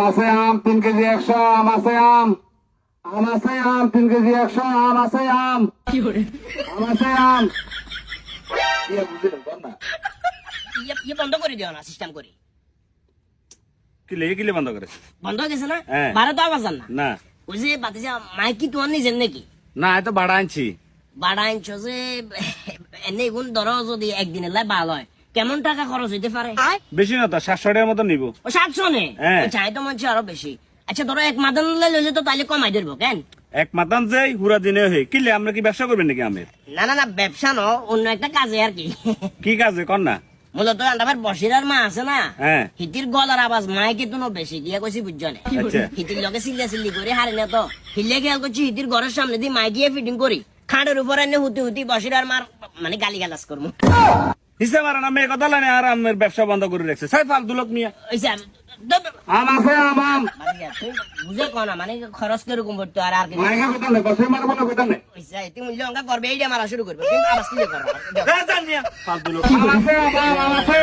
আছে আম 3 কেজি 100 আম আছে আম আছে আম 3 কেজি 100 আম আছে আম আম আছে আম ইয়ে বুঝলেন কোন না ইয়ে বন্ধ করে দিও না সিস্টেম করে কিলে বন্ধ করে বন্ধ হয়ে গেছে না হ্যাঁ। ভাড়া তো আবার না না ওই যে বাতিজা মাইকি তোমার নিজের নাকি না এত ভাড়া আনছি ভাড়া আনছো যে এনে গুণ ধরো যদি একদিনের লাই ভালো হয় কেমন টাকা খরচ হইতে পারে বেশি না তো 700 টাকার মতো নিব ও 700 নে হ্যাঁ। চাই তো মনে হচ্ছে আরো বেশি আচ্ছা ধরো এক মাদান লইলে তো তাইলে কমাই দেবো কেন এক মাতান যাই হুরা দিনে হই কিলে আমরা কি ব্যবসা করবেন নাকি আমের না ব্যবসা ন অন্য একটা কাজে আর কি কি কাজে কর না মূলত আমার বসিরার মা আছে না হ্যাঁ। হিতির গলার আওয়াজ মাইকে তো বেশি গিয়া কইছি বুঝছো না আচ্ছা। হিতির লগে সিল্লি করে হারে না তো হিলে খেয়াল করছি হিতির ঘরের সামনে দিয়ে মাই গিয়ে ফিটিং করি খাটের উপর এনে হুতি বসিরার মার মানে গালি গালাজ করবো হিসাব আর আমি কথা লানে আর আমের ব্যবসা বন্ধ করে রাখছে সাই ফালতু লোক নিয়ে আম আছে আম বুঝে কো না মানে খরচ কিরকম করতো আর আর কি মাইকা কথা নেই বসে মারবো না কথা নেই তুমি মূল্য অঙ্কা করবে এইটা মারা শুরু করবে কিন্তু আবার কি করবে ফালতু লোক আম আছে